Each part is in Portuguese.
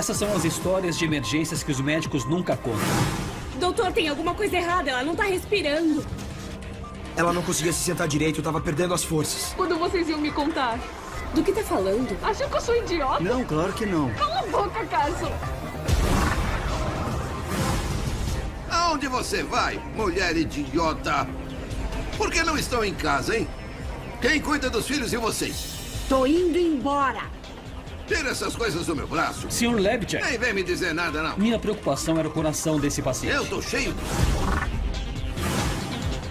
Essas são as histórias de emergências que os médicos nunca contam. Doutor, tem alguma coisa errada. Ela não tá respirando. Ela não conseguia se sentar direito, eu tava perdendo as forças. Quando vocês iam me contar? Do que tá falando? Acham que eu sou idiota? Não, claro que não. Cala a boca, Carson. Aonde você vai, mulher idiota? Por que não estão em casa, hein? Quem cuida dos filhos e vocês? Tô indo embora. Tira essas coisas do meu braço. Sr. Lebchek, Nem vem me dizer nada, não. minha preocupação era o coração desse paciente. Eu tô cheio.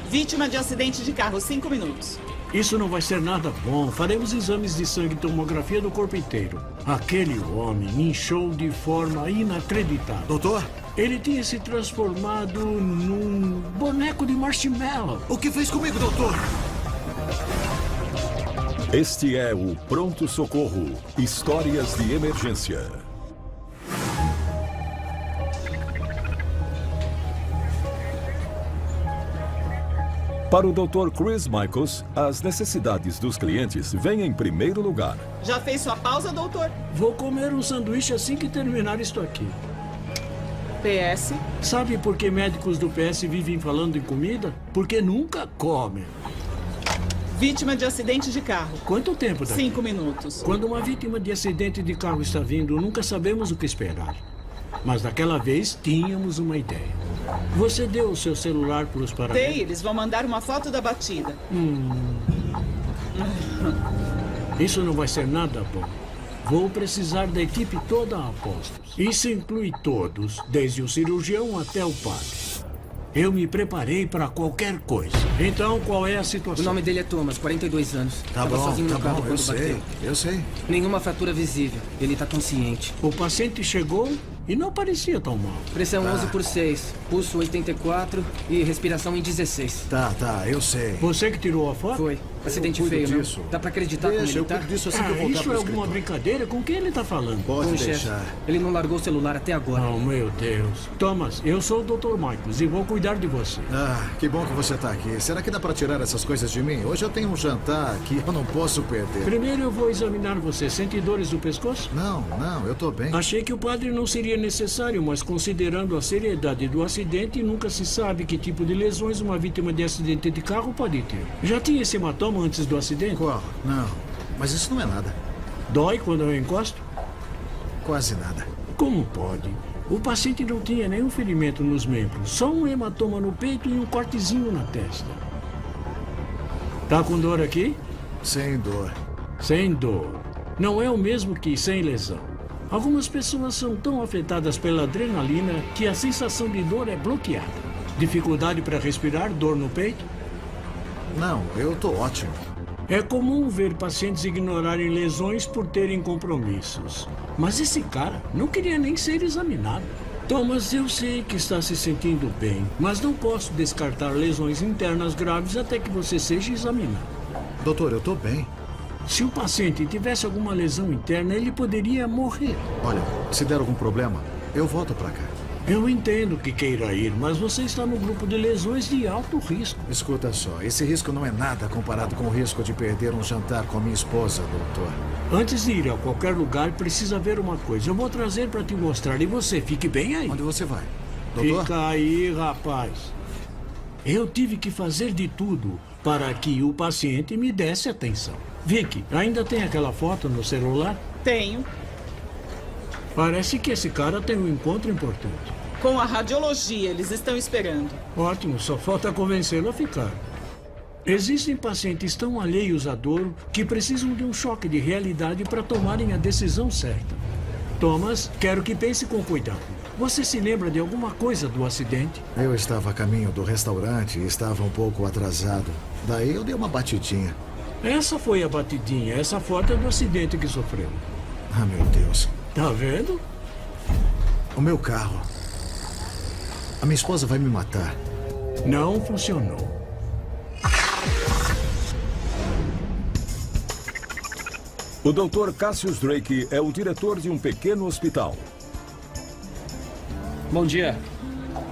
Vítima de acidente de carro, 5 minutos. Isso não vai ser nada bom. Faremos exames de sangue e tomografia do corpo inteiro. Aquele homem inchou de forma inacreditável. Doutor, Ele tinha se transformado num boneco de marshmallow. o que fez comigo, doutor? Este é o Pronto Socorro. Histórias de emergência. Para o Dr. Chris Michaels, as necessidades dos clientes vêm em primeiro lugar. Já fez sua pausa, doutor? Vou comer um sanduíche assim que terminar isto aqui. PS. Sabe por que médicos do PS vivem falando em comida? Porque nunca comem. Vítima de acidente de carro, Quanto tempo daqui? 5 minutos. Quando uma vítima de acidente de carro está vindo, nunca sabemos o que esperar. Mas daquela vez tínhamos uma ideia. Você deu o seu celular para os paramédicos? Dei, eles vão mandar uma foto da batida. Isso não vai ser nada bom. Vou precisar da equipe toda a postos. Isso inclui todos, desde o cirurgião até o padre. Eu me preparei para qualquer coisa. Então, qual é a O situação? nome dele é Thomas, 42 anos. Tava sozinho no carro quando bateu. eu sei. Nenhuma fratura visível. Ele tá consciente. O paciente chegou e não parecia tão mal. Pressão 11/6, pulso 84 e respiração em 16. Tá, eu sei. Você que tirou a foto? Foi. Acidente cuido feio, disso. não? Dá pra acreditar como Deixa, ele eu tá? cuido disso assim que eu voltar Isso pro é alguma escritório. brincadeira? Com quem ele está falando? Pode Com o chefe. deixar. Ele não largou o celular até agora. Oh, meu Deus. Thomas, eu sou o Dr. Michaels e vou cuidar de você. Ah, que bom que você tá aqui. Será que dá pra tirar essas coisas de mim? Hoje eu tenho um jantar que eu não posso perder. Primeiro eu vou examinar você. Sente dores do pescoço? Não, eu tô bem. Achei que o padre não seria necessário, mas considerando a seriedade do acidente, nunca se sabe que tipo de lesões uma vítima de acidente de carro pode ter. Já tinha esse hematoma antes do acidente? Qual? Não, mas isso não é nada. Dói quando eu encosto? Quase nada. Como pode? O paciente não tinha nenhum ferimento nos membros, só um hematoma no peito e um cortezinho na testa. Tá com dor aqui? Sem dor. Sem dor. Não é o mesmo que sem lesão. Algumas pessoas são tão afetadas pela adrenalina que a sensação de dor é bloqueada. Dificuldade para respirar, dor no peito? Não, eu tô ótimo. É comum ver pacientes ignorarem lesões por terem compromissos. Mas esse cara não queria nem ser examinado. Thomas, eu sei que está se sentindo bem, mas não posso descartar lesões internas graves até que você seja examinado. Doutor, eu tô bem. Se o paciente tivesse alguma lesão interna, ele poderia morrer. Olha, se der algum problema, eu volto pra cá. Eu entendo que queira ir, mas você está no grupo de lesões de alto risco. Escuta só, esse risco não é nada comparado com o risco de perder um jantar com a minha esposa, doutor. Antes de ir a qualquer lugar, precisa ver uma coisa. Eu vou trazer para te mostrar e você fique bem aí. Onde você vai? Doutor? Fica aí, rapaz. Eu tive que fazer de tudo para que o paciente me desse atenção. Vicky, ainda tem aquela foto no celular? Tenho. Parece que esse cara tem um encontro importante. Com a radiologia, eles estão esperando. Ótimo, só falta convencê-lo a ficar. Existem pacientes tão alheios à dor que precisam de um choque de realidade para tomarem a decisão certa. Thomas, quero que pense com cuidado. Você se lembra de alguma coisa do acidente? Eu estava a caminho do restaurante e estava um pouco atrasado. Daí eu dei uma batidinha. Essa foi a batidinha. Essa foto é do acidente que sofreu. Ah, meu Deus. Tá vendo? O meu carro. A minha esposa vai me matar. Não funcionou. O Dr. Cassius Drake é o diretor de um pequeno hospital. Bom dia.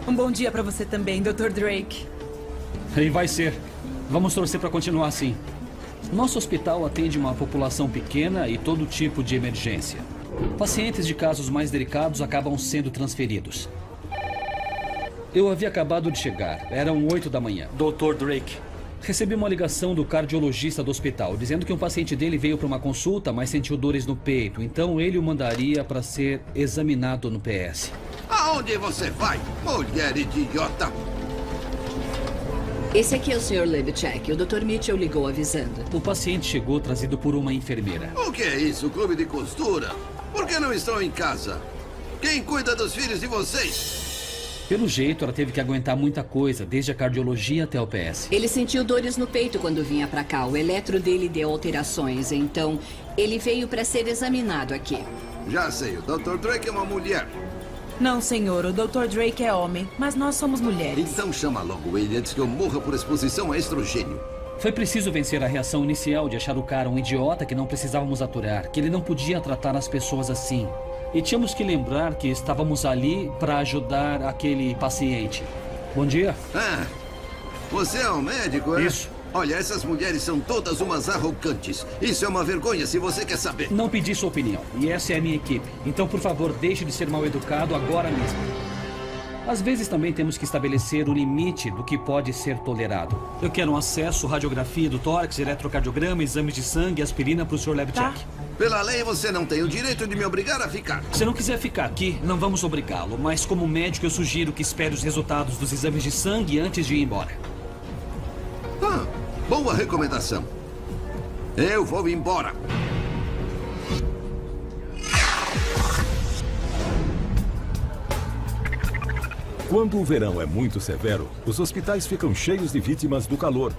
Um bom dia pra você também, Dr. Drake. E vai ser. Vamos torcer para continuar assim. Nosso hospital atende uma população pequena e todo tipo de emergência. Pacientes de casos mais delicados acabam sendo transferidos. Eu havia acabado de chegar. Eram 8 da manhã. Dr. Drake. Recebi uma ligação do cardiologista do hospital, dizendo que um paciente dele veio para uma consulta, mas sentiu dores no peito. Então ele o mandaria para ser examinado no PS. Aonde você vai, mulher idiota? Esse aqui é o Sr. Levichek. O Dr. Mitchell ligou avisando. O paciente chegou trazido por uma enfermeira. O que é isso, clube de costura? Por que não estão em casa? Quem cuida dos filhos de vocês? Pelo jeito, ela teve que aguentar muita coisa, desde a cardiologia até o PS. Ele sentiu dores no peito quando vinha pra cá. O eletro dele deu alterações, então ele veio pra ser examinado aqui. Já sei, o Dr. Drake é uma mulher. Não, senhor. O Dr. Drake é homem, mas nós somos mulheres. Então chama logo ele antes que eu morra por exposição a estrogênio. Foi preciso vencer a reação inicial de achar o cara um idiota que não precisávamos aturar, que ele não podia tratar as pessoas assim. E tínhamos que lembrar que estávamos ali para ajudar aquele paciente. Bom dia. Ah, você é um médico, é? Isso. Olha, essas mulheres são todas umas arrogantes. Isso é uma vergonha se você quer saber. Não pedi sua opinião, e essa é a minha equipe. Então, por favor, deixe de ser mal educado agora mesmo. Às vezes também temos que estabelecer o limite do que pode ser tolerado. Eu quero um acesso, radiografia do tórax, eletrocardiograma, exames de sangue, aspirina para o Sr. Levichek. Tá. Pela lei, você não tem o direito de me obrigar a ficar. Se não quiser ficar aqui, não vamos obrigá-lo. Mas como médico, eu sugiro que espere os resultados dos exames de sangue antes de ir embora. Ah, boa recomendação. Eu vou embora. Quando o verão é muito severo, os hospitais ficam cheios de vítimas do calor.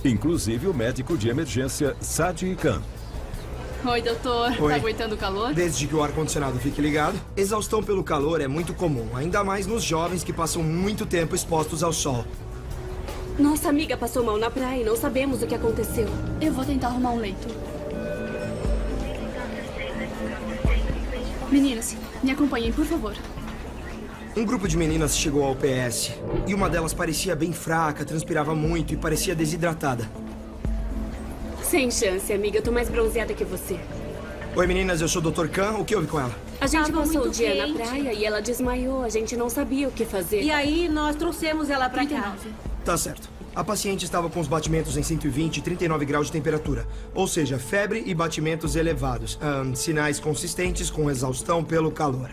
Inclusive o médico de emergência, Sadi Khan. Oi, doutor. Oi. Tá aguentando o calor? Desde que o ar-condicionado fique ligado, exaustão pelo calor é muito comum, ainda mais nos jovens que passam muito tempo expostos ao sol. Nossa amiga passou mal na praia e não sabemos o que aconteceu. Eu vou tentar arrumar um leito. Meninas, me acompanhem, por favor. Um grupo de meninas chegou ao PS e uma delas parecia bem fraca, transpirava muito e parecia desidratada. Sem chance, amiga. Eu tô mais bronzeada que você. Oi, meninas, eu sou o Dr. Khan. O que houve com ela? A gente Tava passou o muito dia quente. na praia e ela desmaiou. A gente não sabia o que fazer. E aí, nós trouxemos ela pra cá. 39. Tá certo. A paciente estava com os batimentos em 120 e 39 graus de temperatura. Ou seja, febre e batimentos elevados. Sinais consistentes com exaustão pelo calor.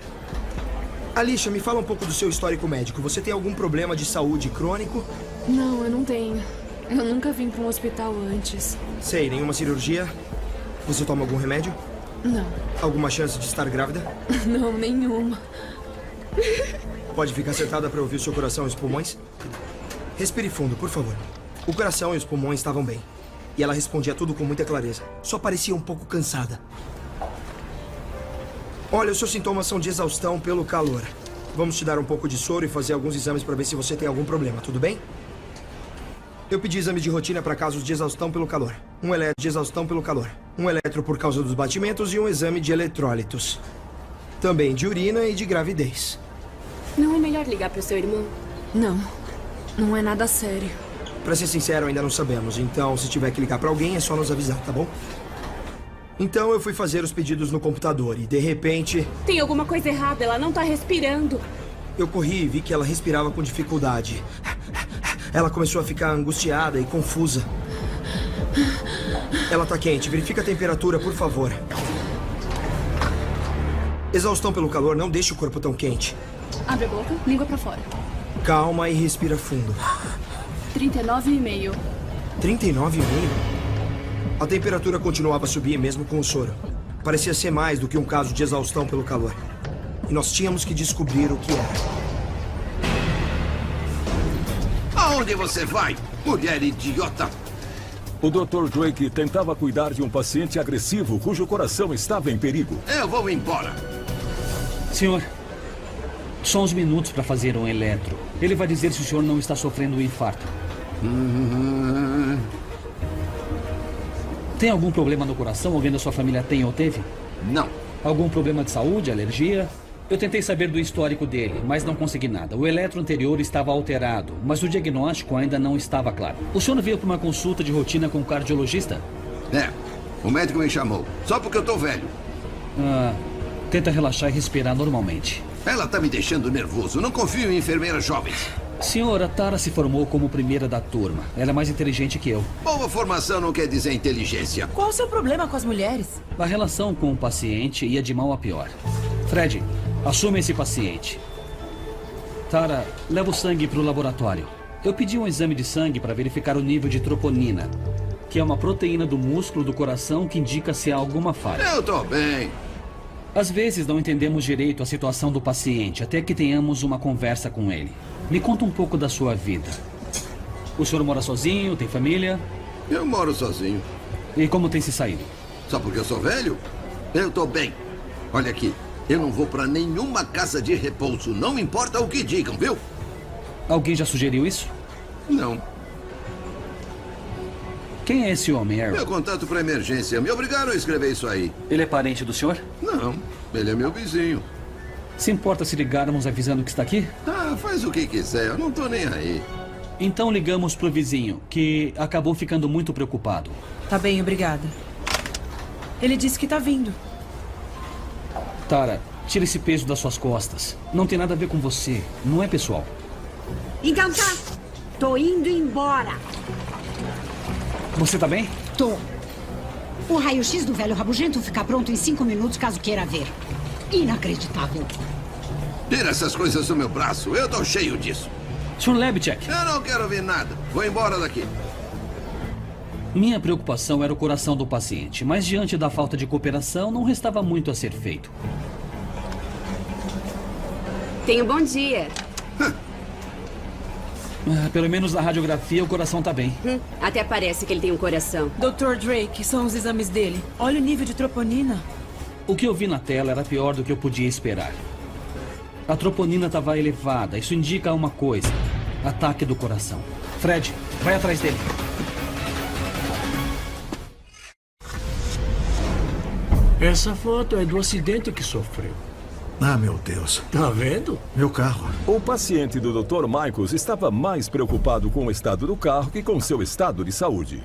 Alicia, me fala um pouco do seu histórico médico. Você tem algum problema de saúde crônico? Não, eu não tenho. Eu nunca vim pra um hospital antes. Sei, nenhuma cirurgia? Você toma algum remédio? Não. Alguma chance de estar grávida? Não, nenhuma. Pode ficar sentada para ouvir o seu coração e os pulmões? Respire fundo, por favor. O coração e os pulmões estavam bem. E ela respondia tudo com muita clareza. Só parecia um pouco cansada. Olha, os seus sintomas são de exaustão pelo calor. Vamos te dar um pouco de soro e fazer alguns exames para ver se você tem algum problema, tudo bem? Eu pedi exame de rotina para casos de exaustão pelo calor. Um eletro de exaustão pelo calor. Um eletro por causa dos batimentos e um exame de eletrólitos. Também de urina e de gravidez. Não é melhor ligar pro seu irmão? Não. Não é nada sério. Pra ser sincero, ainda não sabemos. Então, se tiver que ligar pra alguém, é só nos avisar, tá bom? Então, eu fui fazer os pedidos no computador e, de repente... Tem alguma coisa errada. Ela não tá respirando. Eu corri e vi que ela respirava com dificuldade. Ela começou a ficar angustiada e confusa. Ela tá quente. Verifica a temperatura, por favor. Exaustão pelo calor não deixa o corpo tão quente. Abre a boca, língua pra fora. Calma e respira fundo. 39,5. 39,5? A temperatura continuava a subir mesmo com o soro. Parecia ser mais do que um caso de exaustão pelo calor. E nós tínhamos que descobrir o que era. Aonde você vai, mulher idiota? O Dr. Drake tentava cuidar de um paciente agressivo cujo coração estava em perigo. Eu vou embora. Senhor, só uns minutos para fazer um eletro. Ele vai dizer se o senhor não está sofrendo um infarto. Tem algum problema no coração? Alguém da sua família tem ou teve? Não. Algum problema de saúde, alergia? Eu tentei saber do histórico dele, mas não consegui nada. O eletro anterior estava alterado, mas o diagnóstico ainda não estava claro. O senhor veio para uma consulta de rotina com o cardiologista? É, o médico me chamou. Só porque eu tô velho. Tenta relaxar e respirar normalmente. Ela tá me deixando nervoso. Não confio em enfermeiras jovens. Senhora, Tara se formou como primeira da turma. Ela é mais inteligente que eu. Boa formação não quer dizer inteligência. Qual o seu problema com as mulheres? A relação com o paciente ia de mal a pior. Fred, assume esse paciente. Tara, leva o sangue para o laboratório. Eu pedi um exame de sangue para verificar o nível de troponina, que é uma proteína do músculo do coração que indica se há alguma falha. Eu tô bem. Às vezes não entendemos direito a situação do paciente até que tenhamos uma conversa com ele. Me conta um pouco da sua vida. O senhor mora sozinho? Tem família? Eu moro sozinho. E como tem se saído? Só porque eu sou velho? Eu tô bem. Olha aqui, eu não vou pra nenhuma casa de repouso. Não importa o que digam, viu? Alguém já sugeriu isso? Não. Quem é esse homem, Aaron? Meu contato pra emergência. Me obrigaram a escrever isso aí. Ele é parente do senhor? Não, ele é meu vizinho. Se importa se ligarmos avisando que está aqui? Ah, faz o que quiser, eu não tô nem aí. Então ligamos pro vizinho, que acabou ficando muito preocupado. Tá bem, obrigada. Ele disse que tá vindo. Tara, tira esse peso das suas costas. Não tem nada a ver com você, não é pessoal. Então tá, tô indo embora. Você tá bem? Tô. O raio-x do velho rabugento fica pronto em 5 minutos, caso queira ver. Inacreditável. Tira essas coisas do meu braço, eu tô cheio disso. Sr. Lebchek. Eu não quero ver nada. Vou embora daqui. Minha preocupação era o coração do paciente, mas diante da falta de cooperação, não restava muito a ser feito. Tenha um bom dia. Pelo menos na radiografia, o coração tá bem. Até parece que ele tem um coração. Dr. Drake, são os exames dele. Olha o nível de troponina. O que eu vi na tela era pior do que eu podia esperar. A troponina estava elevada. Isso indica uma coisa: ataque do coração. Fred, vai atrás dele. Essa foto é do acidente que sofreu. Ah, meu Deus. Tá vendo? Meu carro. O paciente do Dr. Michaels estava mais preocupado com o estado do carro que com seu estado de saúde.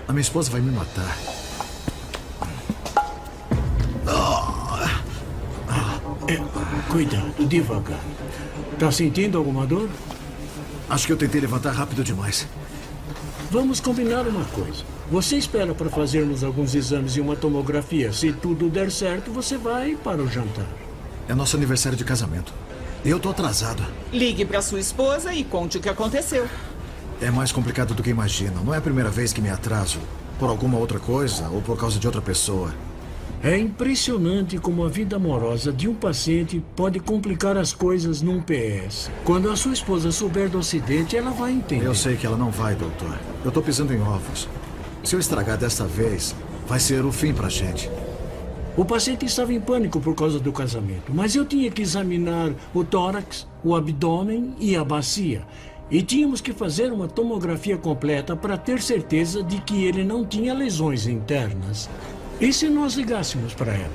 A minha esposa vai me matar. Cuidado, devagar. Tá sentindo alguma dor? Acho que eu tentei levantar rápido demais. Vamos combinar uma coisa. Você espera para fazermos alguns exames e uma tomografia. Se tudo der certo, você vai para o jantar. É nosso aniversário de casamento. Eu tô atrasado. Ligue para sua esposa e conte o que aconteceu. É mais complicado do que imagino. Não é a primeira vez que me atraso por alguma outra coisa ou por causa de outra pessoa. É impressionante como a vida amorosa de um paciente pode complicar as coisas num PS. Quando a sua esposa souber do acidente, ela vai entender. Eu sei que ela não vai, doutor. Eu tô pisando em ovos. Se eu estragar desta vez, vai ser o fim pra gente. O paciente estava em pânico por causa do casamento, mas eu tinha que examinar o tórax, o abdômen e a bacia. E tínhamos que fazer uma tomografia completa para ter certeza de que ele não tinha lesões internas. E se nós ligássemos para ela?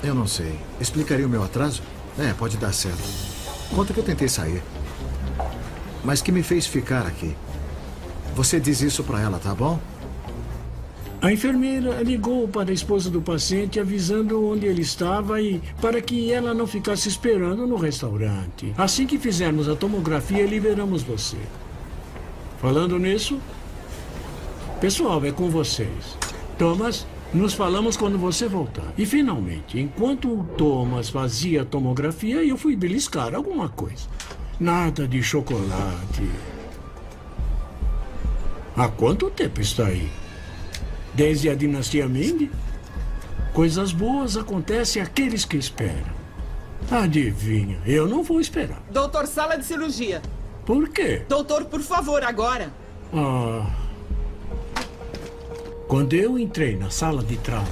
Eu não sei. Explicaria o meu atraso? É, pode dar certo. Conta que eu tentei sair. Mas que me fez ficar aqui. Você diz isso para ela, tá bom? A enfermeira ligou para a esposa do paciente avisando onde ele estava e para que ela não ficasse esperando no restaurante. Assim que fizermos a tomografia, liberamos você. Falando nisso, pessoal, é com vocês. Thomas, nos falamos quando você voltar. E finalmente, enquanto o Thomas fazia a tomografia, eu fui beliscar alguma coisa. Nada de chocolate. Há quanto tempo está aí? Desde a dinastia Ming? Coisas boas acontecem àqueles que esperam. Adivinha, eu não vou esperar. Doutor, sala de cirurgia. Por quê? Doutor, por favor, agora. Quando eu entrei na sala de trauma...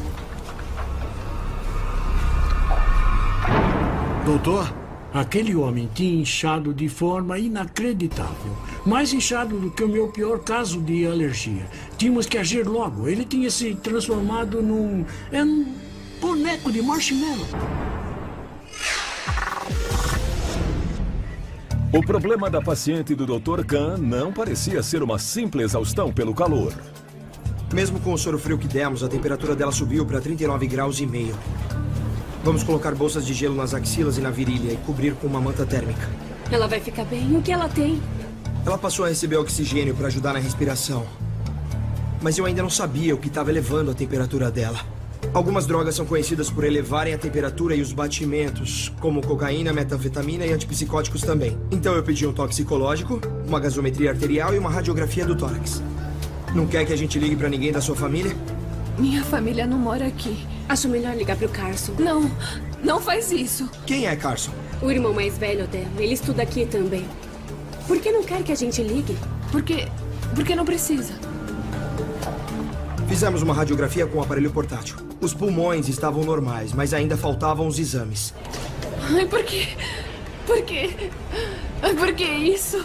Doutor? Aquele homem tinha inchado de forma inacreditável. Mais inchado do que o meu pior caso de alergia. Tínhamos que agir logo. Ele tinha se transformado num boneco de marshmallow. O problema da paciente do Dr. Khan não parecia ser uma simples exaustão pelo calor. Mesmo com o soro frio que demos, a temperatura dela subiu para 39 graus e meio. Vamos colocar bolsas de gelo nas axilas e na virilha e cobrir com uma manta térmica. Ela vai ficar bem. O que ela tem? Ela passou a receber oxigênio para ajudar na respiração. Mas eu ainda não sabia o que estava elevando a temperatura dela. Algumas drogas são conhecidas por elevarem a temperatura e os batimentos, como cocaína, metanfetamina e antipsicóticos também. Então eu pedi um toxicológico, uma gasometria arterial e uma radiografia do tórax. Não quer que a gente ligue para ninguém da sua família? Minha família não mora aqui. Acho melhor ligar pro Carson. Não, não faz isso. Quem é Carson? O irmão mais velho dela. Ele estuda aqui também. Por que não quer que a gente ligue? Porque não precisa. Fizemos uma radiografia com o aparelho portátil. Os pulmões estavam normais, mas ainda faltavam os exames. Ai, por quê? Por quê? Por que isso?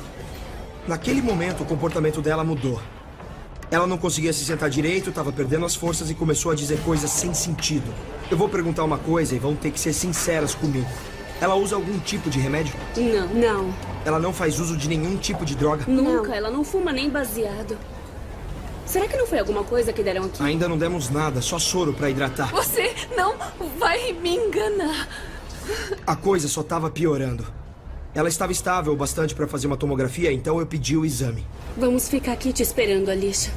Naquele momento, o comportamento dela mudou. Ela não conseguia se sentar direito, estava perdendo as forças e começou a dizer coisas sem sentido. Eu vou perguntar uma coisa e vão ter que ser sinceras comigo. Ela usa algum tipo de remédio? Não. Ela não faz uso de nenhum tipo de droga? Nunca. Ela não fuma nem baseado. Será que não foi alguma coisa que deram aqui? Ainda não demos nada, só soro para hidratar. Você não vai me enganar. A coisa só estava piorando. Ela estava estável o bastante para fazer uma tomografia, então eu pedi o exame. Vamos ficar aqui te esperando, Alicia.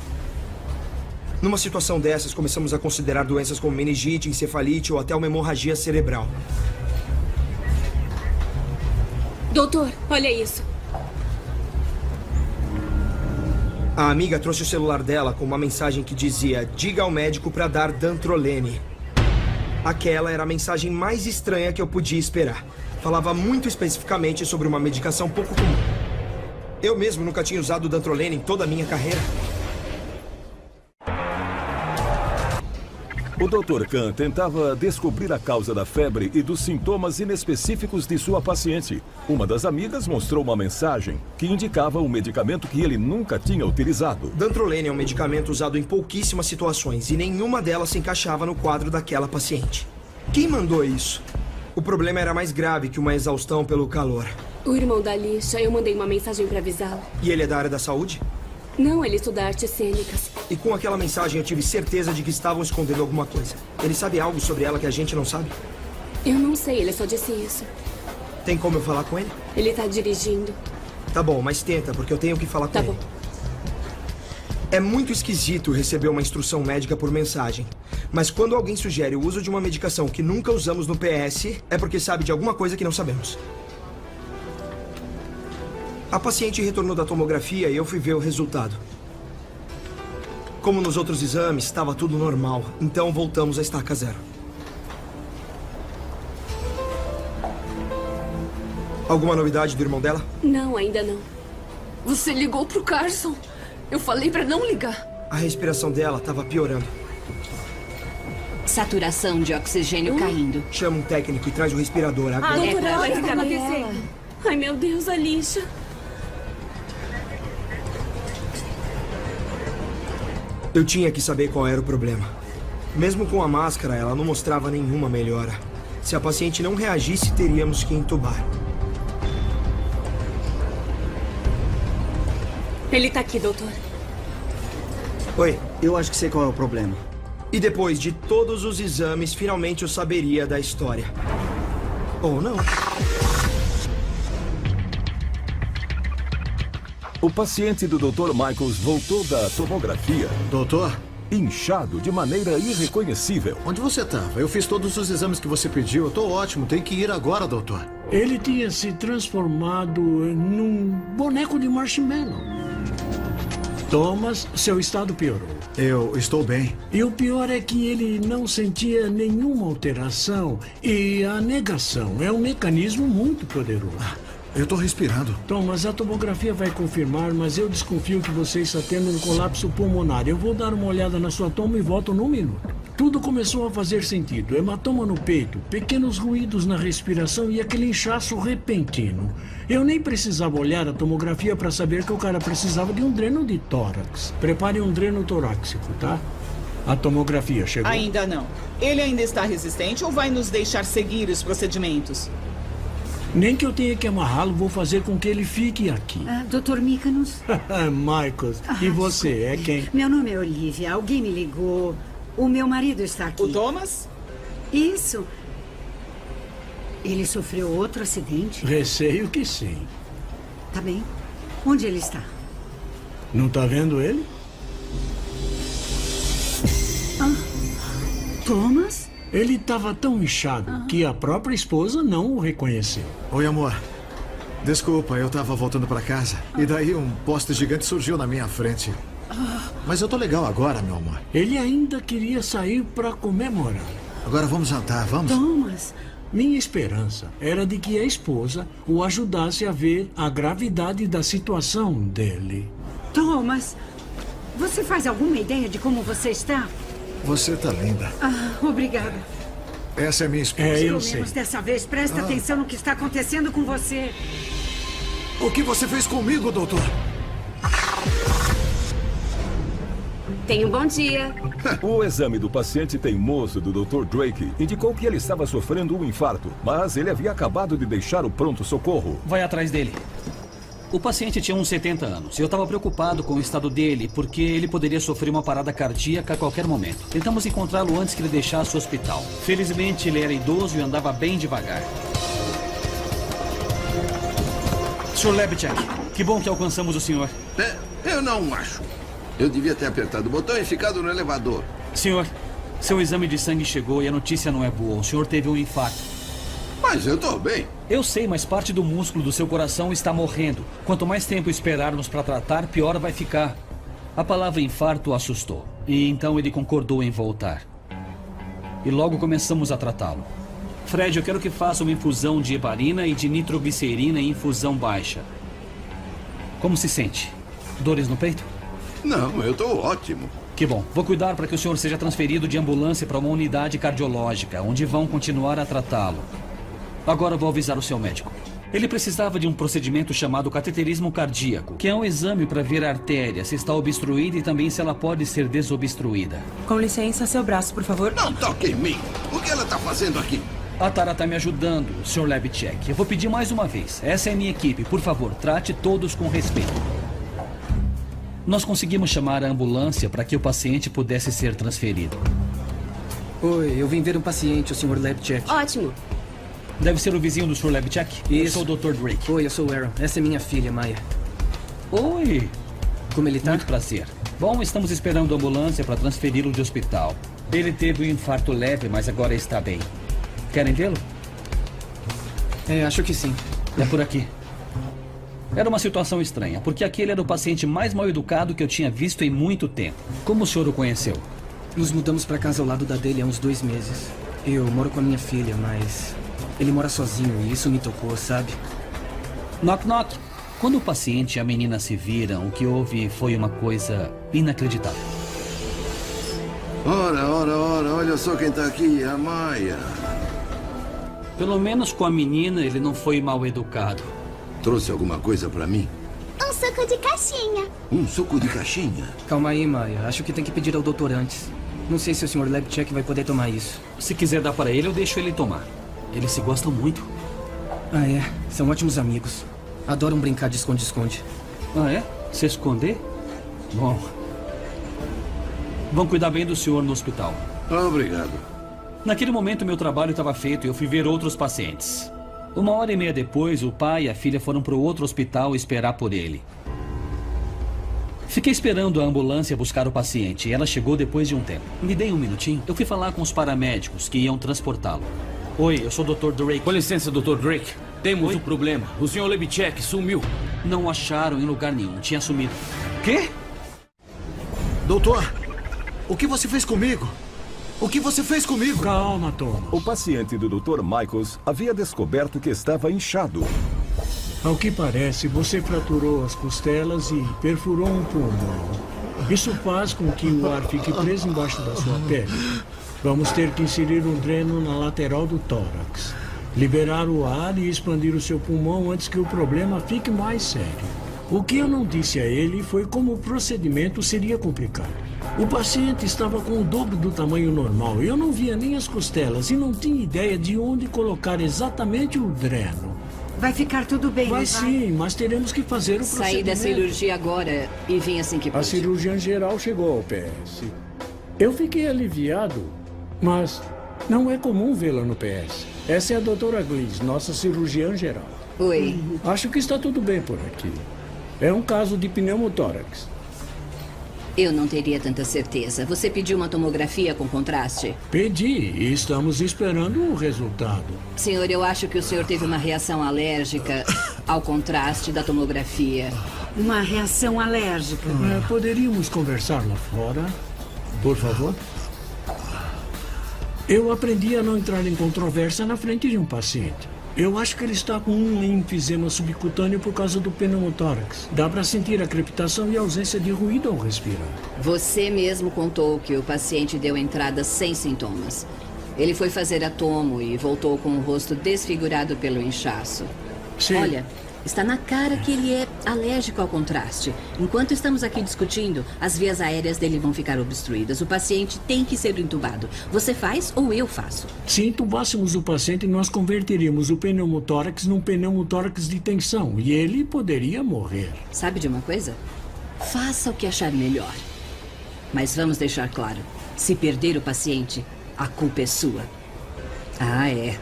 Numa situação dessas, começamos a considerar doenças como meningite, encefalite ou até uma hemorragia cerebral. Doutor, olha isso. A amiga trouxe o celular dela com uma mensagem que dizia: diga ao médico para dar dantrolene. Aquela era a mensagem mais estranha que eu podia esperar. Falava muito especificamente sobre uma medicação pouco comum. Eu mesmo nunca tinha usado dantrolene em toda a minha carreira. O Dr. Khan tentava descobrir a causa da febre e dos sintomas inespecíficos de sua paciente. Uma das amigas mostrou uma mensagem que indicava um medicamento que ele nunca tinha utilizado. Dantrolene é um medicamento usado em pouquíssimas situações e nenhuma delas se encaixava no quadro daquela paciente. Quem mandou isso? O problema era mais grave que uma exaustão pelo calor. O irmão da Alicia, eu mandei uma mensagem para avisá-lo. E ele é da área da saúde? Não, ele estuda artes cênicas. E com aquela mensagem eu tive certeza de que estavam escondendo alguma coisa. Ele sabe algo sobre ela que a gente não sabe? Eu não sei, ele só disse isso. Tem como eu falar com ele? Ele tá dirigindo. Tá bom, mas tenta, porque eu tenho que falar com ele. Tá bom. É muito esquisito receber uma instrução médica por mensagem. Mas quando alguém sugere o uso de uma medicação que nunca usamos no PS, é porque sabe de alguma coisa que não sabemos. A paciente retornou da tomografia e eu fui ver o resultado. Como nos outros exames, estava tudo normal. Então voltamos à estaca zero. Alguma novidade do irmão dela? Não, ainda não. Você ligou pro Carson. Eu falei pra não ligar. A respiração dela estava piorando. Saturação de oxigênio caindo. Chama um técnico e traz o respirador agora. Doutora, ela vai ficar acontecendo. Ai, meu Deus, Alicia. Eu tinha que saber qual era o problema. Mesmo com a máscara, ela não mostrava nenhuma melhora. Se a paciente não reagisse, teríamos que entubar. Ele tá aqui, doutor. Oi, eu acho que sei qual é o problema. E depois de todos os exames, finalmente eu saberia da história. Ou não. O paciente do Dr. Michaels voltou da tomografia. Doutor? Inchado de maneira irreconhecível. Onde você estava? Eu fiz todos os exames que você pediu. Eu tô ótimo. Tem que ir agora, doutor. Ele tinha se transformado num boneco de marshmallow. Thomas, seu estado piorou. Eu estou bem. E o pior é que ele não sentia nenhuma alteração. E a negação é um mecanismo muito poderoso. Eu tô respirando. Thomas, a tomografia vai confirmar, mas eu desconfio que você está tendo um colapso pulmonar. Eu vou dar uma olhada na sua toma e volto num minuto. Tudo começou a fazer sentido. Hematoma no peito, pequenos ruídos na respiração e aquele inchaço repentino. Eu nem precisava olhar a tomografia para saber que o cara precisava de um dreno de tórax. Prepare um dreno torácico, tá? A tomografia chegou? Ainda não. Ele ainda está resistente ou vai nos deixar seguir os procedimentos? Nem que eu tenha que amarrá-lo, vou fazer com que ele fique aqui. Dr. Mykonos? Michaels, e você é quem? Meu nome é Olivia. Alguém me ligou. O meu marido está aqui. O Thomas? Isso. Ele sofreu outro acidente? Receio que sim. Tá bem. Onde ele está? Não tá vendo ele? Thomas? Ele estava tão inchado que a própria esposa não o reconheceu. Oi, amor. Desculpa, eu tava voltando pra casa. E daí um poste gigante surgiu na minha frente. Mas eu tô legal agora, meu amor. Ele ainda queria sair para comemorar. Agora vamos jantar, vamos? Thomas? Minha esperança era de que a esposa o ajudasse a ver a gravidade da situação dele. Thomas, você faz alguma ideia de como você está? Você tá linda. Obrigada. Essa é minha esposa. Eu Pelo sei. menos dessa vez, presta atenção no que está acontecendo com você. O que você fez comigo, doutor? Tenha um bom dia. O exame do paciente teimoso do Dr. Drake indicou que ele estava sofrendo um infarto, mas ele havia acabado de deixar o pronto-socorro. Vai atrás dele. O paciente tinha uns 70 anos. Eu estava preocupado com o estado dele, porque ele poderia sofrer uma parada cardíaca a qualquer momento. Tentamos encontrá-lo antes que ele deixasse o hospital. Felizmente, ele era idoso e andava bem devagar. Sr. Lebchek, que bom que alcançamos o senhor. Eu não acho. Eu devia ter apertado o botão e ficado no elevador. Senhor, seu exame de sangue chegou e a notícia não é boa. O senhor teve um infarto. Mas eu tô bem. Eu sei, mas parte do músculo do seu coração está morrendo. Quanto mais tempo esperarmos para tratar, pior vai ficar. A palavra infarto o assustou. E então ele concordou em voltar. E logo começamos a tratá-lo. Fred, eu quero que faça uma infusão de heparina e de nitroglicerina em infusão baixa. Como se sente? Dores no peito? Não, eu tô ótimo. Que bom. Vou cuidar para que o senhor seja transferido de ambulância para uma unidade cardiológica, onde vão continuar a tratá-lo. Agora vou avisar o seu médico. Ele precisava de um procedimento chamado cateterismo cardíaco, que é um exame para ver a artéria, se está obstruída e também se ela pode ser desobstruída. Com licença, seu braço, por favor. Não toque em mim. O que ela tá fazendo aqui? A Tara está me ajudando, Sr. Lebchek. Eu vou pedir mais uma vez. Essa é minha equipe. Por favor, trate todos com respeito. Nós conseguimos chamar a ambulância para que o paciente pudesse ser transferido. Oi, eu vim ver um paciente, o Sr. Lebchek. Ótimo. Deve ser o vizinho do Sr. Lebchek? Eu sou o Dr. Drake. Oi, eu sou o Aaron. Essa é minha filha, Maya. Oi. Como ele tá? Muito prazer. Bom, estamos esperando a ambulância para transferi-lo de hospital. Ele teve um infarto leve, mas agora está bem. Querem vê-lo? Acho que sim. É por aqui. Era uma situação estranha, porque aquele era o paciente mais mal educado que eu tinha visto em muito tempo. Como o senhor o conheceu? Nos mudamos pra casa ao lado da dele há uns 2 meses. Eu moro com a minha filha, mas ele mora sozinho e isso me tocou, sabe? Knock, knock. Quando o paciente e a menina se viram, o que houve foi uma coisa inacreditável. Ora, olha só quem tá aqui, a Maya. Pelo menos com a menina ele não foi mal educado. Trouxe alguma coisa pra mim? Um suco de caixinha. Um suco de caixinha? Calma aí, Maya. Acho que tem que pedir ao doutor antes. Não sei se o Sr. Lebchek vai poder tomar isso. Se quiser dar para ele, eu deixo ele tomar. Eles se gostam muito. Ah, é? São ótimos amigos. Adoram brincar de esconde-esconde. Ah, é? Se esconder? Bom. Vão cuidar bem do senhor no hospital. Obrigado. Naquele momento, meu trabalho estava feito e eu fui ver outros pacientes. 1h30 depois, o pai e a filha foram para o outro hospital esperar por ele. Fiquei esperando a ambulância buscar o paciente e ela chegou depois de um tempo. Me dei um minutinho. Eu fui falar com os paramédicos que iam transportá-lo. Oi, eu sou o Dr. Drake. Com licença, Dr. Drake. Temos um problema. O Sr. Lebchek sumiu. Não acharam em lugar nenhum. Tinha sumido. Quê? Doutor, o que você fez comigo? O que você fez comigo? Calma, Thomas. O paciente do Dr. Michaels havia descoberto que estava inchado. Ao que parece, você fraturou as costelas e perfurou um pulmão. Isso faz com que o ar fique preso embaixo da sua pele. Vamos ter que inserir um dreno na lateral do tórax. Liberar o ar e expandir o seu pulmão antes que o problema fique mais sério. O que eu não disse a ele foi como o procedimento seria complicado. O paciente estava com o dobro do tamanho normal. Eu não via nem as costelas e não tinha ideia de onde colocar exatamente o dreno. Vai ficar tudo bem, Vai sim, mas teremos que fazer o procedimento. Saí da cirurgia agora e vim assim que A pude. cirurgiã geral chegou ao PS. Eu fiquei aliviado, mas Não é comum vê-la no PS. Essa é a doutora Gliss, nossa cirurgiã geral. Oi. Acho que está tudo bem por aqui. É um caso de pneumotórax. Eu não teria tanta certeza. Você pediu uma tomografia com contraste? Pedi e estamos esperando o resultado. Senhor, eu acho que o senhor teve uma reação alérgica ao contraste da tomografia. Uma reação alérgica. Poderíamos conversar lá fora, por favor? Eu aprendi a não entrar em controvérsia na frente de um paciente. Eu acho que ele está com um enfisema subcutâneo por causa do pneumotórax. Dá para sentir a crepitação e a ausência de ruído ao respirar. Você mesmo contou que o paciente deu entrada sem sintomas. Ele foi fazer a tomo e voltou com o rosto desfigurado pelo inchaço. Sim. Olha, está na cara que ele é alérgico ao contraste. Enquanto estamos aqui discutindo, as vias aéreas dele vão ficar obstruídas. O paciente tem que ser entubado. Você faz ou eu faço? Se entubássemos o paciente, nós converteríamos o pneumotórax num pneumotórax de tensão e ele poderia morrer. Sabe de uma coisa? Faça o que achar melhor. Mas vamos deixar claro, se perder o paciente, a culpa é sua. Ah, é.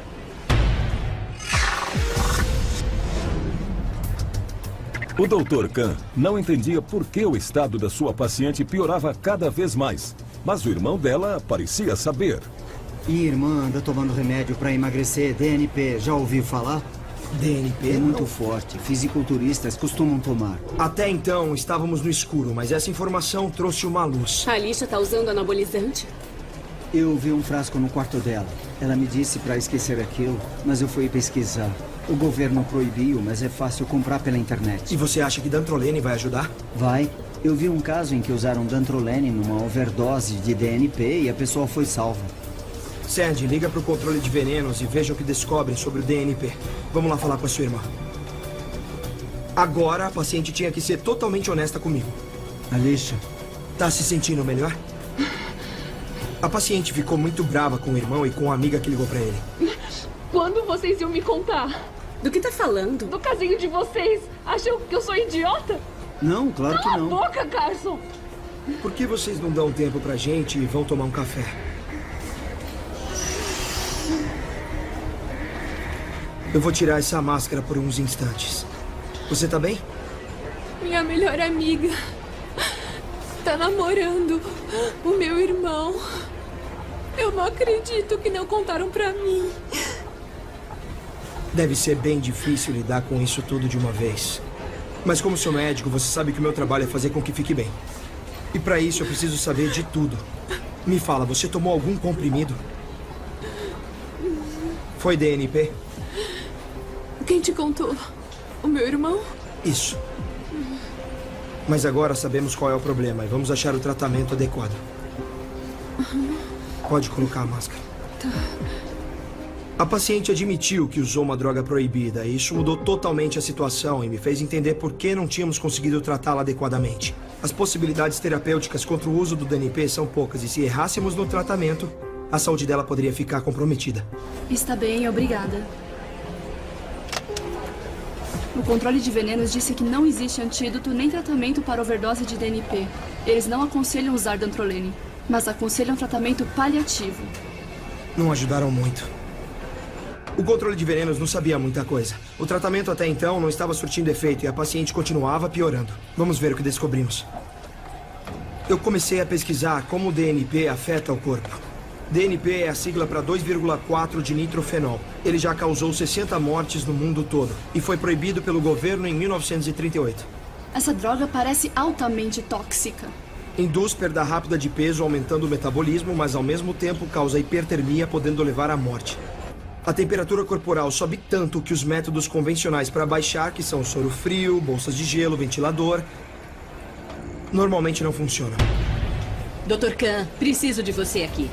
O Dr. Khan não entendia por que o estado da sua paciente piorava cada vez mais. Mas o irmão dela parecia saber. Minha irmã anda tomando remédio para emagrecer, DNP. Já ouviu falar? DNP? É muito forte. Fisiculturistas costumam tomar. Até então, estávamos no escuro, mas essa informação trouxe uma luz. A Alicia tá usando anabolizante? Eu vi um frasco no quarto dela. Ela me disse para esquecer aquilo, mas eu fui pesquisar. O governo proibiu, mas é fácil comprar pela internet. E você acha que dantrolene vai ajudar? Vai. Eu vi um caso em que usaram dantrolene numa overdose de DNP e a pessoa foi salva. Sandy, liga para o controle de venenos e veja o que descobrem sobre o DNP. Vamos lá falar com a sua irmã. Agora, a paciente tinha que ser totalmente honesta comigo. Alicia. Tá se sentindo melhor? A paciente ficou muito brava com o irmão e com a amiga que ligou para ele. Quando vocês iam me contar? Do que tá falando? Do casinho de vocês. Acham que eu sou idiota? Não, claro que não. Cala a boca, Carson! Por que vocês não dão tempo pra gente e vão tomar um café? Eu vou tirar essa máscara por uns instantes. Você tá bem? Minha melhor amiga tá namorando o meu irmão. Eu não acredito que não contaram pra mim. Deve ser bem difícil lidar com isso tudo de uma vez. Mas como sou médico, você sabe que o meu trabalho é fazer com que fique bem. E pra isso eu preciso saber de tudo. Me fala, você tomou algum comprimido? Foi DNP? Quem te contou? O meu irmão? Isso. Mas agora sabemos qual é o problema e vamos achar o tratamento adequado. Pode colocar a máscara. Tá. A paciente admitiu que usou uma droga proibida e isso mudou totalmente a situação e me fez entender por que não tínhamos conseguido tratá-la adequadamente. As possibilidades terapêuticas contra o uso do DNP são poucas e se errássemos no tratamento, a saúde dela poderia ficar comprometida. Está bem, obrigada. O controle de venenos disse que não existe antídoto nem tratamento para overdose de DNP. Eles não aconselham usar dantrolene, mas aconselham tratamento paliativo. Não ajudaram muito. O controle de venenos não sabia muita coisa. O tratamento até então não estava surtindo efeito e a paciente continuava piorando. Vamos ver o que descobrimos. Eu comecei a pesquisar como o DNP afeta o corpo. DNP é a sigla para 2,4 de nitrofenol. Ele já causou 60 mortes no mundo todo e foi proibido pelo governo em 1938. Essa droga parece altamente tóxica. Induz perda rápida de peso, aumentando o metabolismo, mas ao mesmo tempo causa hipertermia, podendo levar à morte. A temperatura corporal sobe tanto que os métodos convencionais para baixar, que são soro frio, bolsas de gelo, ventilador, normalmente não funcionam. Dr. Khan, preciso de você aqui.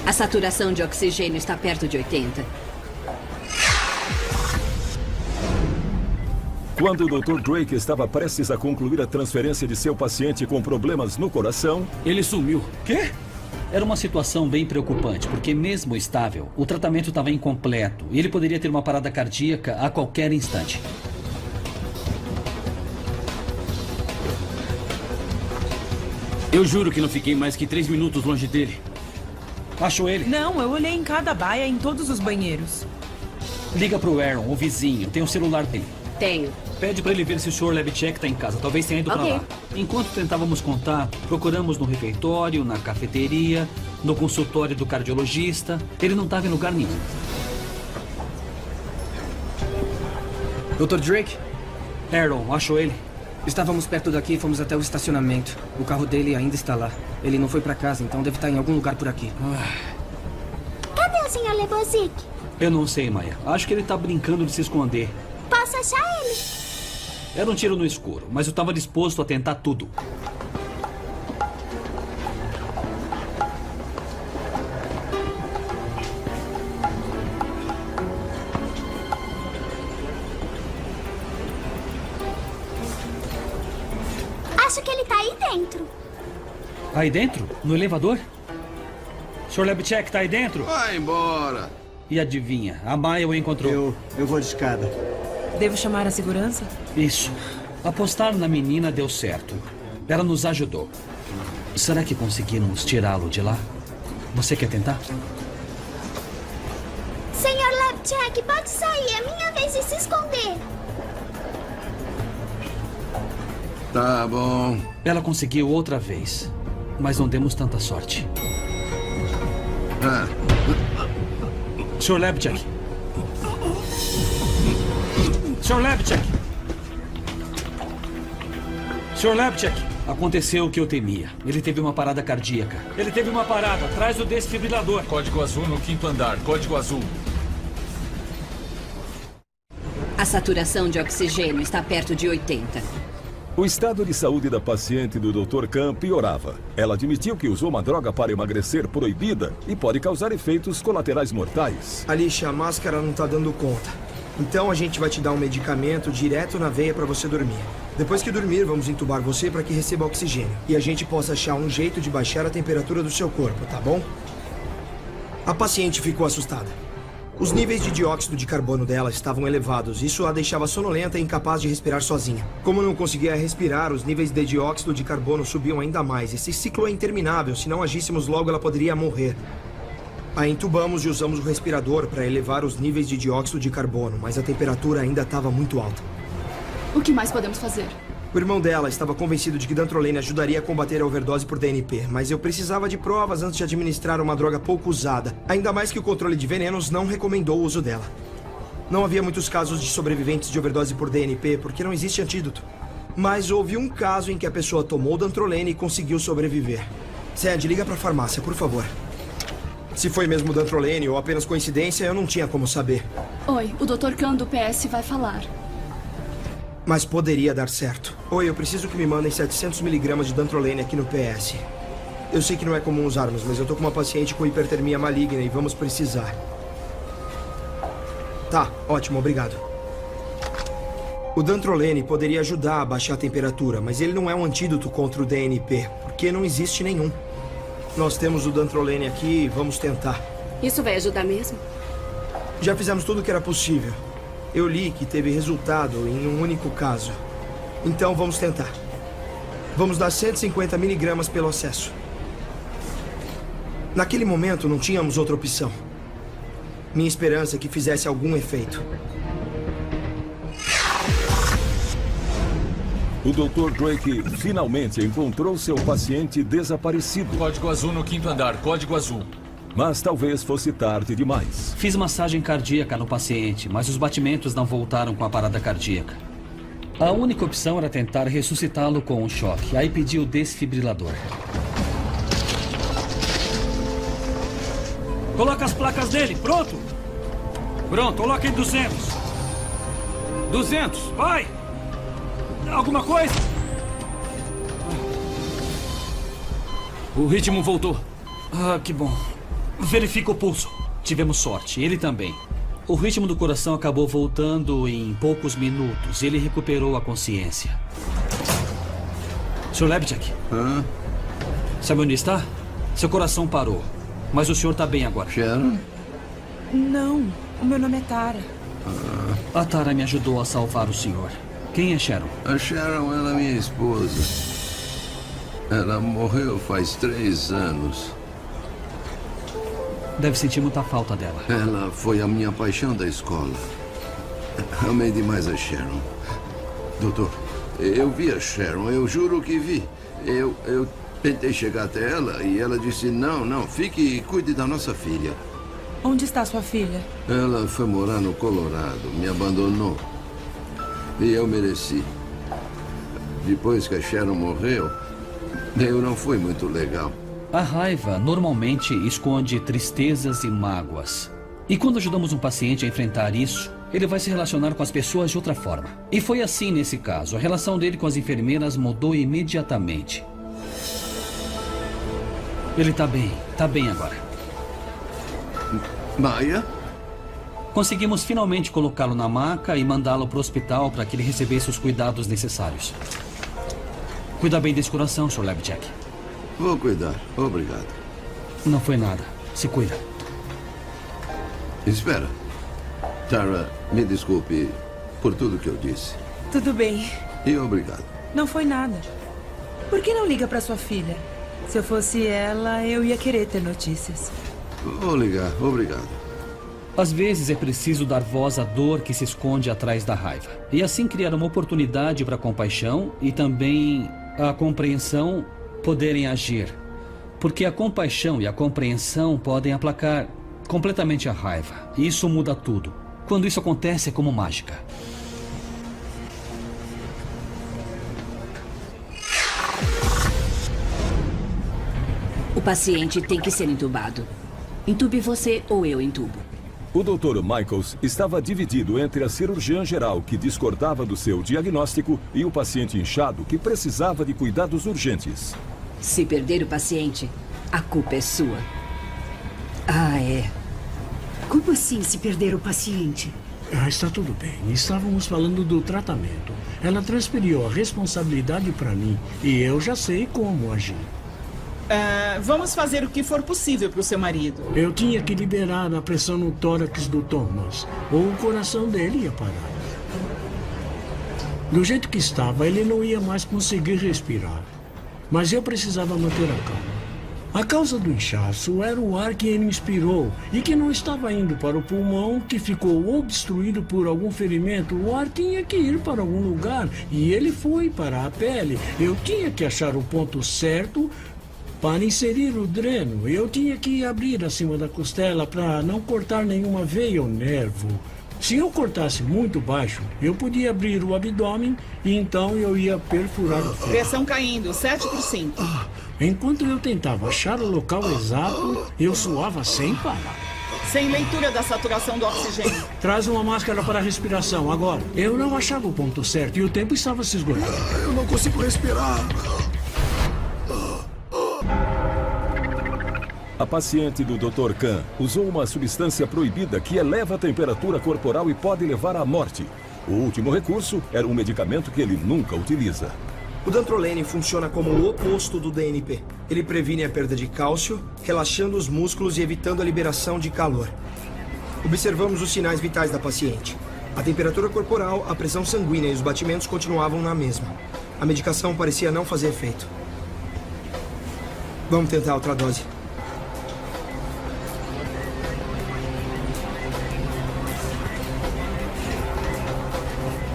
A saturação de oxigênio está perto de 80. Quando o Dr. Drake estava prestes a concluir a transferência de seu paciente com problemas no coração... Ele sumiu. Quê? Era uma situação bem preocupante, porque mesmo estável, o tratamento estava incompleto e ele poderia ter uma parada cardíaca a qualquer instante. Eu juro que não fiquei mais que 3 minutos longe dele. Achou ele? Não, eu olhei em cada baia em todos os banheiros. Liga pro Aaron, o vizinho. Tem o celular dele. Tenho. Pede pra ele ver se o Sr. Lebchek tá em casa. Talvez tenha ido pra lá. Enquanto tentávamos contar, procuramos no refeitório, na cafeteria, no consultório do cardiologista. Ele não tava em lugar nenhum. Dr. Drake? Aaron, achou ele? Estávamos perto daqui e fomos até o estacionamento. O carro dele ainda está lá. Ele não foi pra casa, então deve estar em algum lugar por aqui. Cadê o Sr. Lebowski? Eu não sei, Maya. Acho que ele tá brincando de se esconder. Posso achar ele? Era um tiro no escuro, mas eu estava disposto a tentar tudo. Acho que ele tá aí dentro. Aí dentro? No elevador? Sr. Lebchek, tá aí dentro? Vai embora. E adivinha, a Maya o encontrou. Eu vou de escada. Devo chamar a segurança? Isso. Apostar na menina deu certo. Ela nos ajudou. Será que conseguimos tirá-lo de lá? Você quer tentar? Sr. Lebchek, pode sair. É minha vez de se esconder. Tá bom. Ela conseguiu outra vez, mas não demos tanta sorte. Sr. Lebchek. Sr. Lebchek. Sr. Lebchek. Aconteceu o que eu temia. Ele teve uma parada cardíaca. Ele teve uma parada. Traz o desfibrilador. Código azul no 5º andar. Código azul. A saturação de oxigênio está perto de 80. O estado de saúde da paciente do Dr. Khan piorava. Ela admitiu que usou uma droga para emagrecer proibida e pode causar efeitos colaterais mortais. Alicia, a máscara não tá dando conta. Então a gente vai te dar um medicamento direto na veia para você dormir. Depois que dormir, vamos entubar você para que receba oxigênio. E a gente possa achar um jeito de baixar a temperatura do seu corpo, tá bom? A paciente ficou assustada. Os níveis de dióxido de carbono dela estavam elevados. Isso a deixava sonolenta e incapaz de respirar sozinha. Como não conseguia respirar, os níveis de dióxido de carbono subiam ainda mais. Esse ciclo é interminável. Se não agíssemos logo, ela poderia morrer. A entubamos e usamos o respirador para elevar os níveis de dióxido de carbono, mas a temperatura ainda estava muito alta. O que mais podemos fazer? O irmão dela estava convencido de que dantrolene ajudaria a combater a overdose por DNP, mas eu precisava de provas antes de administrar uma droga pouco usada. Ainda mais que o controle de venenos não recomendou o uso dela. Não havia muitos casos de sobreviventes de overdose por DNP, porque não existe antídoto. Mas houve um caso em que a pessoa tomou dantrolene e conseguiu sobreviver. Sandy, liga para a farmácia, por favor. Se foi mesmo dantrolene ou apenas coincidência, eu não tinha como saber. Oi, o Dr. Khan do PS vai falar. Mas poderia dar certo. Oi, eu preciso que me mandem 700 miligramas de dantrolene aqui no PS. Eu sei que não é comum usarmos, mas eu tô com uma paciente com hipertermia maligna e vamos precisar. Tá, ótimo, obrigado. O dantrolene poderia ajudar a baixar a temperatura, mas ele não é um antídoto contra o DNP, porque não existe nenhum. Nós temos o dantrolene aqui e vamos tentar. Isso vai ajudar mesmo? Já fizemos tudo o que era possível. Eu li que teve resultado em um único caso. Então vamos tentar. Vamos dar 150 miligramas pelo acesso. Naquele momento não tínhamos outra opção. Minha esperança é que fizesse algum efeito. O Dr. Drake finalmente encontrou seu paciente desaparecido. Código azul no 5º andar. Código azul. Mas talvez fosse tarde demais. Fiz massagem cardíaca no paciente, mas os batimentos não voltaram com a parada cardíaca. A única opção era tentar ressuscitá-lo com um choque. Aí pedi o desfibrilador. Coloca as placas dele, pronto? Pronto, coloca em 200. 200, vai! Alguma coisa? O ritmo voltou. Ah, que bom. Verifica o pulso. Tivemos sorte, ele também. O ritmo do coração acabou voltando em poucos minutos. Ele recuperou a consciência. Sr. Lebchek? Sabe onde está? Seu coração parou. Mas o senhor está bem agora. Sharon? Não, o meu nome é Tara. A Tara me ajudou a salvar o senhor. Quem é Sharon? A Sharon, ela é minha esposa. Ela morreu faz 3 anos. Deve sentir muita falta dela. Ela foi a minha paixão da escola. Amei demais a Sharon. Doutor, eu vi a Sharon, eu juro que vi. Eu tentei chegar até ela e ela disse, não, fique e cuide da nossa filha. Onde está sua filha? Ela foi morar no Colorado, me abandonou. E eu mereci. Depois que a Sharon morreu, eu não fui muito legal. A raiva normalmente esconde tristezas e mágoas. E quando ajudamos um paciente a enfrentar isso, ele vai se relacionar com as pessoas de outra forma. E foi assim nesse caso. A relação dele com as enfermeiras mudou imediatamente. Ele tá bem agora. Maya? Conseguimos finalmente colocá-lo na maca e mandá-lo para o hospital para que ele recebesse os cuidados necessários. Cuida bem desse coração, Sr. Labjack. Vou cuidar. Obrigado. Não foi nada. Se cuida. Espera. Tara, me desculpe por tudo que eu disse. Tudo bem. E obrigado. Não foi nada. Por que não liga para sua filha? Se eu fosse ela, eu ia querer ter notícias. Vou ligar. Obrigado. Às vezes é preciso dar voz à dor que se esconde atrás da raiva. E assim criar uma oportunidade para a compaixão e também a compreensão poderem agir. Porque a compaixão e a compreensão podem aplacar completamente a raiva. E isso muda tudo. Quando isso acontece, é como mágica. O paciente tem que ser entubado. Entube você ou eu entubo. O Dr. Michaels estava dividido entre a cirurgiã geral, que discordava do seu diagnóstico, e o paciente inchado, que precisava de cuidados urgentes. Se perder o paciente, a culpa é sua. Ah, é. Como assim, se perder o paciente? Está tudo bem. Estávamos falando do tratamento. Ela transferiu a responsabilidade para mim e eu já sei como agir. Vamos fazer o que for possível para o seu marido. Eu tinha que liberar a pressão no tórax do Thomas, ou o coração dele ia parar. Do jeito que estava, ele não ia mais conseguir respirar. Mas eu precisava manter a calma. A causa do inchaço era o ar que ele inspirou e que não estava indo para o pulmão, que ficou obstruído por algum ferimento. O ar tinha que ir para algum lugar e ele foi para a pele. Eu tinha que achar o ponto certo para inserir o dreno. Eu tinha que abrir acima da costela para não cortar nenhuma veia ou nervo. Se eu cortasse muito baixo, eu podia abrir o abdômen e então eu ia perfurar o fígado. Pressão caindo, 7/5. Enquanto eu tentava achar o local exato, eu suava sem parar. Sem leitura da saturação do oxigênio. Traz uma máscara para a respiração, agora. Eu não achava o ponto certo e o tempo estava se esgotando. Eu não consigo respirar. A paciente do Dr. Khan usou uma substância proibida que eleva a temperatura corporal e pode levar à morte. O último recurso era um medicamento que ele nunca utiliza. O dantrolene funciona como o oposto do DNP. Ele previne a perda de cálcio, relaxando os músculos e evitando a liberação de calor. Observamos os sinais vitais da paciente. A temperatura corporal, a pressão sanguínea e os batimentos continuavam na mesma. A medicação parecia não fazer efeito. Vamos tentar outra dose.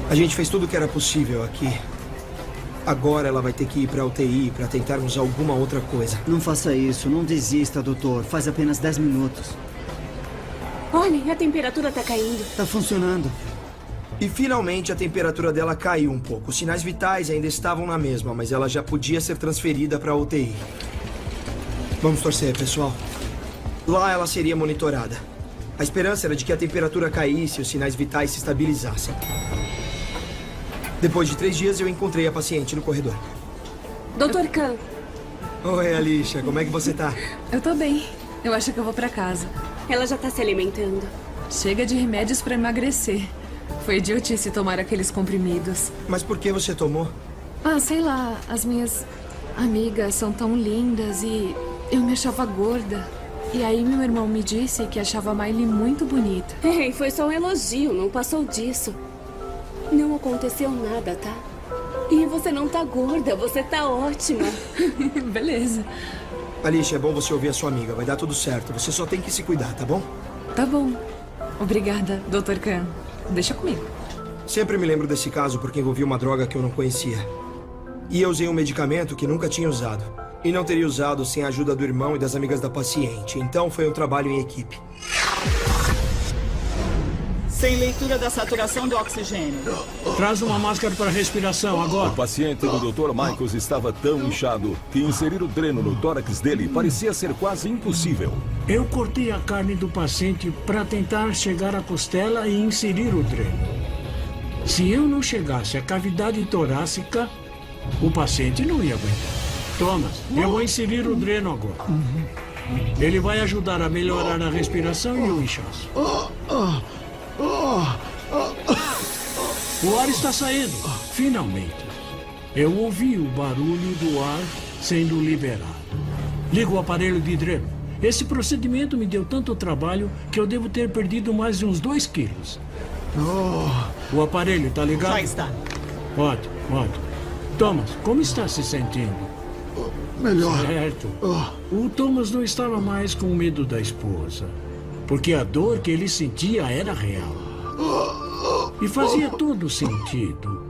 A gente fez tudo o que era possível aqui. Agora ela vai ter que ir para a UTI para tentarmos alguma outra coisa. Não faça isso, não desista, doutor. Faz apenas 10 minutos. Olhem, a temperatura tá caindo. Tá funcionando. E finalmente a temperatura dela caiu um pouco. Os sinais vitais ainda estavam na mesma, mas ela já podia ser transferida para a UTI. Vamos torcer, pessoal. Lá ela seria monitorada. A esperança era de que a temperatura caísse e os sinais vitais se estabilizassem. Depois de 3 dias, eu encontrei a paciente no corredor. Dr. Khan. Oi, Alicia. Como é que você tá? Eu tô bem. Eu acho que eu vou pra casa. Ela já tá se alimentando. Chega de remédios pra emagrecer. Foi idiotice tomar aqueles comprimidos. Mas por que você tomou? Ah, sei lá. As minhas amigas são tão lindas e eu me achava gorda. E aí meu irmão me disse que achava a Miley muito bonita. Ei, foi só um elogio, não passou disso. Não aconteceu nada, tá? E você não tá gorda, você tá ótima. Beleza. Alicia, é bom você ouvir a sua amiga. Vai dar tudo certo. Você só tem que se cuidar, tá bom? Tá bom. Obrigada, Dr. Khan. Deixa comigo. Sempre me lembro desse caso porque envolvia uma droga que eu não conhecia. E eu usei um medicamento que nunca tinha usado. E não teria usado sem a ajuda do irmão e das amigas da paciente. Então foi um trabalho em equipe. Sem leitura da saturação do oxigênio. Traz uma máscara para respiração agora. O paciente do Dr. Michaels estava tão inchado que inserir o dreno no tórax dele parecia ser quase impossível. Eu cortei a carne do paciente para tentar chegar à costela e inserir o dreno. Se eu não chegasse à cavidade torácica, o paciente não ia aguentar. Thomas, eu vou inserir o dreno agora. Ele vai ajudar a melhorar a respiração e o inchaço. O ar está saindo, finalmente. Eu ouvi o barulho do ar sendo liberado. Ligo o aparelho de dreno. Esse procedimento me deu tanto trabalho que eu devo ter perdido mais de uns 2 quilos. O aparelho está ligado? Já está. Ótimo, ótimo. Thomas, como está se sentindo? Melhor. Certo. O Thomas não estava mais com medo da esposa, porque a dor que ele sentia era real. E fazia todo sentido.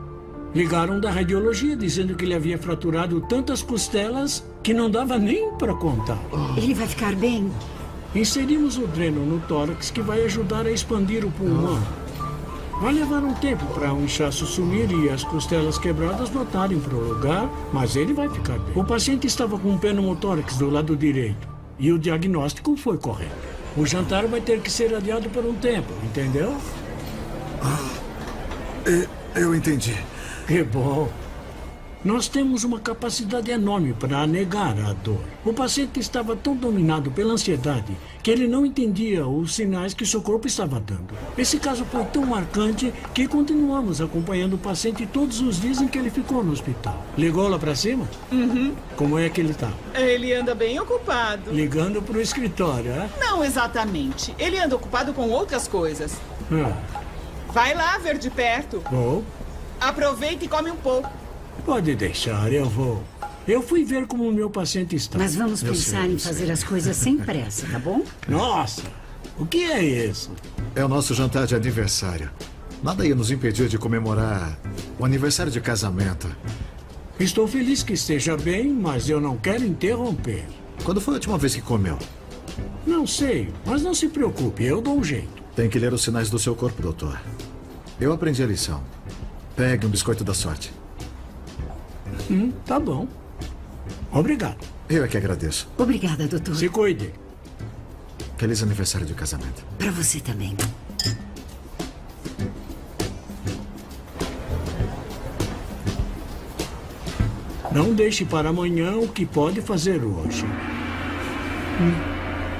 Ligaram da radiologia dizendo que ele havia fraturado tantas costelas que não dava nem para contar. Ele vai ficar bem? Inserimos o dreno no tórax que vai ajudar a expandir o pulmão. Vai levar um tempo para o inchaço sumir e as costelas quebradas voltarem para o lugar, mas ele vai ficar bem. O paciente estava com um pneumotórax do lado direito e o diagnóstico foi correto. O jantar vai ter que ser adiado por um tempo, entendeu? Eu entendi. Que bom. Nós temos uma capacidade enorme para negar a dor. O paciente estava tão dominado pela ansiedade que ele não entendia os sinais que seu corpo estava dando. Esse caso foi tão marcante que continuamos acompanhando o paciente todos os dias em que ele ficou no hospital. Ligou lá para cima? Uhum. Como é que ele está? Ele anda bem ocupado. Ligando para o escritório, é? Não exatamente. Ele anda ocupado com outras coisas. Vai lá ver de perto. Vou. Aproveita e come um pouco. Pode deixar, eu vou. Eu fui ver como o meu paciente está. Mas vamos pensar em fazer as coisas sem pressa, tá bom? Nossa, o que é isso? É o nosso jantar de aniversário. Nada ia nos impedir de comemorar o aniversário de casamento. Estou feliz que esteja bem, mas eu não quero interromper. Quando foi a última vez que comeu? Não sei, mas não se preocupe, eu dou um jeito. Tem que ler os sinais do seu corpo, doutor. Eu aprendi a lição. Pegue um biscoito da sorte. Tá bom. Obrigado. Eu é que agradeço. Obrigada, doutor. Se cuide. Feliz aniversário de casamento. Para você também. Não deixe para amanhã o que pode fazer hoje.